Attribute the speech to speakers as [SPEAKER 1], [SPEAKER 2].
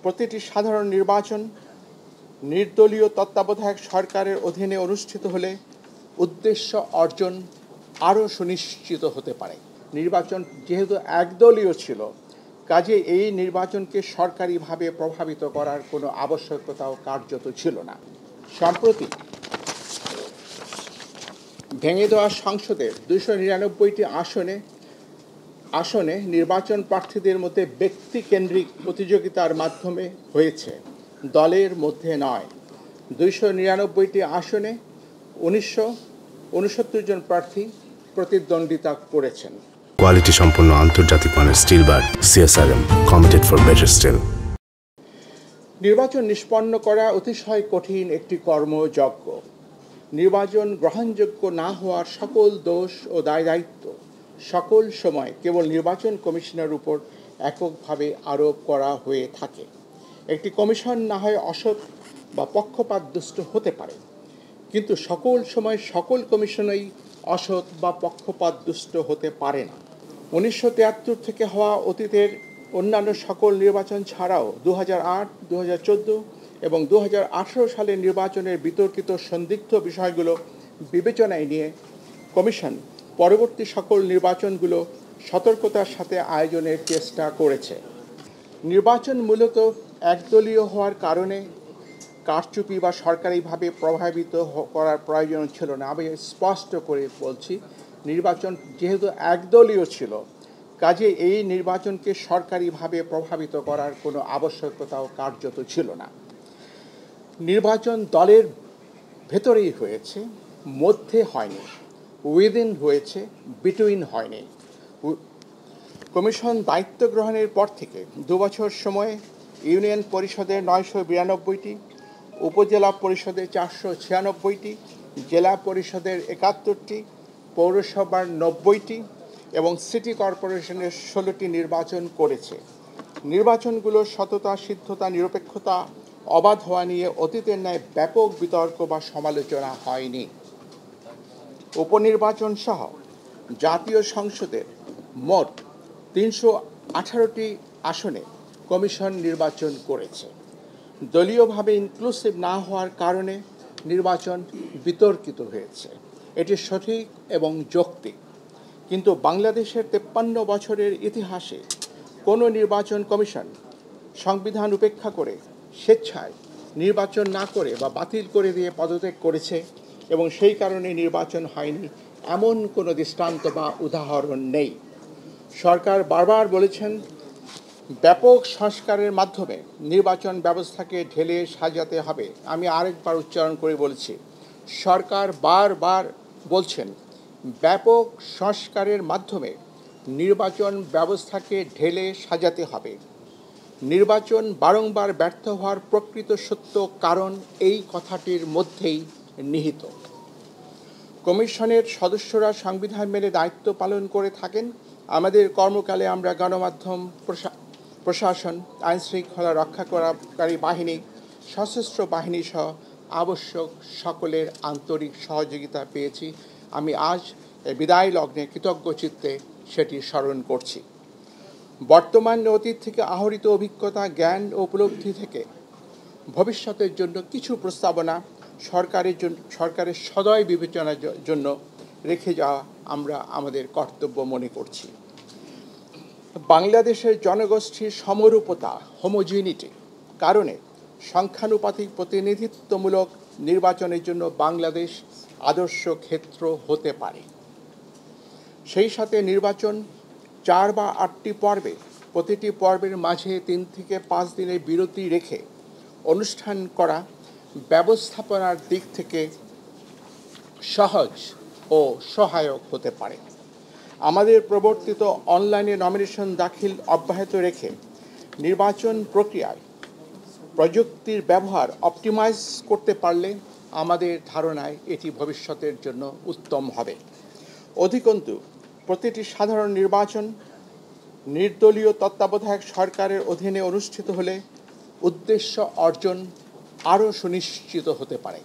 [SPEAKER 1] প্রতিটি সাধারণ নির্বাচন নির্দলীয় তত্ত্বাবধায়ক সরকারের অধীনে অনুষ্ঠিত হলে উদ্দেশ্য অর্জন আরও সুনিশ্চিত হতে পারে। নির্বাচন যেহেতু একদলীয় ছিল, কাজে এই নির্বাচনকে সরকারিভাবে প্রভাবিত করার কোনো আবশ্যকতাও কার্যত ছিল না। সম্প্রতি ভেঙে দেওয়া সংসদের 299টি আসনে নির্বাচন প্রার্থীদের মধ্যে ব্যক্তিকেন্দ্রিক প্রতিযোগিতার মাধ্যমে হয়েছে, দলের মধ্যে নয়। 299টি আসনে 1969 জন প্রার্থী প্রতিদ্বন্দ্বিতা করেছেন।
[SPEAKER 2] কোয়ালিটি সম্পন্ন আন্তর্জাতিক মানের still bar CSRM, committed for better still.
[SPEAKER 1] নির্বাচন নিষ্পন্ন করা অতিশয় কঠিন একটি কর্মযজ্ঞ। নির্বাচন গ্রহণযোগ্য না হওয়ার সকল দোষ ও দায়-দায়িত্ব সকল সময় কেবল নির্বাচন কমিশনের উপর এককভাবে আরোপ করা হয়ে থাকে। একটি কমিশন না হয় অসৎ বা পক্ষপাতদুষ্ট হতে পারে, কিন্তু সকল সময় সকল কমিশনই অসৎ বা পক্ষপাতদুষ্ট হতে পারে না। 1973 থেকে হওয়া অতীতের অন্যান্য সকল নির্বাচন ছাড়াও 2008, 2014 এবং 2018 সালের নির্বাচনের বিতর্কিত সন্দিগ্ধ বিষয়গুলো বিবেচনায় নিয়ে কমিশন পরবর্তী সকল নির্বাচনগুলো সতর্কতার সাথে আয়োজনের চেষ্টা করেছে। নির্বাচন মূলত একদলীয় হওয়ার কারণে কারচুপি বা সরকারিভাবে প্রভাবিত করার প্রয়োজন ছিল না। আমি স্পষ্ট করে বলছি, নির্বাচন যেহেতু একদলীয় ছিল, কাজে এই নির্বাচনকে সরকারিভাবে প্রভাবিত করার কোনো আবশ্যকতাও কার্যত ছিল না। নির্বাচন দলের ভেতরেই হয়েছে, মধ্যে হয়নি, উইদিন হয়েছে, বিটুইন হয়নি। কমিশন দায়িত্ব গ্রহণের পর থেকে 2 বছর সময়ে ইউনিয়ন পরিষদের 992টি, উপজেলা পরিষদের 496টি, জেলা পরিষদের 71টি, পৌরসভার 90টি এবং সিটি কর্পোরেশনের 16টি নির্বাচন করেছে। নির্বাচনগুলোর সততা, সিদ্ধতা, নিরপেক্ষতা, অবাধ হওয়া নিয়ে অতীতের ন্যায় ব্যাপক বিতর্ক বা সমালোচনা হয়নি। উপনির্বাচন সহ জাতীয় সংসদের মোট 318টি আসনে কমিশন নির্বাচন করেছে। দলীয়ভাবে ইনক্লুসিভ না হওয়ার কারণে নির্বাচন বিতর্কিত হয়েছে, এটি সঠিক এবং যৌক্তিক। কিন্তু বাংলাদেশের 53 বছরের ইতিহাসে কোনো নির্বাচন কমিশন সংবিধান উপেক্ষা করে স্বেচ্ছায় নির্বাচন না করে বা বাতিল করে দিয়ে পদত্যাগ করেছে এবং সেই কারণে নির্বাচন হয়নি এমন কোনো দৃষ্টান্ত বা উদাহরণ নেই। সরকার বারবার বলেছেন ব্যাপক সংস্কারের মাধ্যমে নির্বাচন ব্যবস্থাকে ঢেলে সাজাতে হবে। আমি আরেকবার উচ্চারণ করে বলছি, সরকার বারবার বলছেন ব্যাপক সংস্কারের মাধ্যমে নির্বাচন ব্যবস্থাকে ঢেলে সাজাতে হবে। নির্বাচন বারংবার ব্যর্থ হওয়ার প্রকৃত সত্য কারণ এই কথাটির মধ্যেই নিহিত। কমিশনের সদস্যরা সংবিধান মেনে দায়িত্ব পালন করে থাকেন। আমাদের কর্মকালে আমরা গণমাধ্যম, প্রশাসন, আইনশৃঙ্খলা রক্ষাকারী বাহিনী, সশস্ত্র বাহিনী সহ আবশ্যক সকলের আন্তরিক সহযোগিতা পেয়েছি। আমি আজ বিদায় লগ্নে কৃতজ্ঞ চিত্তে সেটি স্মরণ করছি। বর্তমান অতীত থেকে আহরিত অভিজ্ঞতা, জ্ঞান ও উপলব্ধি থেকে ভবিষ্যতের জন্য কিছু প্রস্তাবনা সরকারের সদয় বিবেচনার জন্য রেখে যাওয়া আমরা আমাদের কর্তব্য মনে করছি। বাংলাদেশের জনগোষ্ঠীর সমরূপতা, হোমোজিনিটি কারণে সংখ্যানুপাতিক প্রতিনিধিত্বমূলক নির্বাচনের জন্য বাংলাদেশ আদর্শ ক্ষেত্র হতে পারে। সেই সাথে নির্বাচন 4 বা 8টি পর্বে, প্রতিটি পর্বের মাঝে 3 থেকে 5 দিনের বিরতি রেখে অনুষ্ঠান করা ব্যবস্থাপনার দিক থেকে সহজ ও সহায়ক হতে পারে। আমাদের প্রবর্তিত অনলাইনে নমিনেশন দাখিল অব্যাহত রেখে নির্বাচন প্রক্রিয়ায় প্রযুক্তির ব্যবহার অপটিমাইজ করতে পারলে আমাদের ধারণায় এটি ভবিষ্যতের জন্য উত্তম হবে। অধিকন্তু প্রতিটি সাধারণ নির্বাচন নির্দলীয় তত্ত্বাবধায়ক সরকারের অধীনে অনুষ্ঠিত হলে উদ্দেশ্য অর্জন আরও সুনিশ্চিত হতে পারে।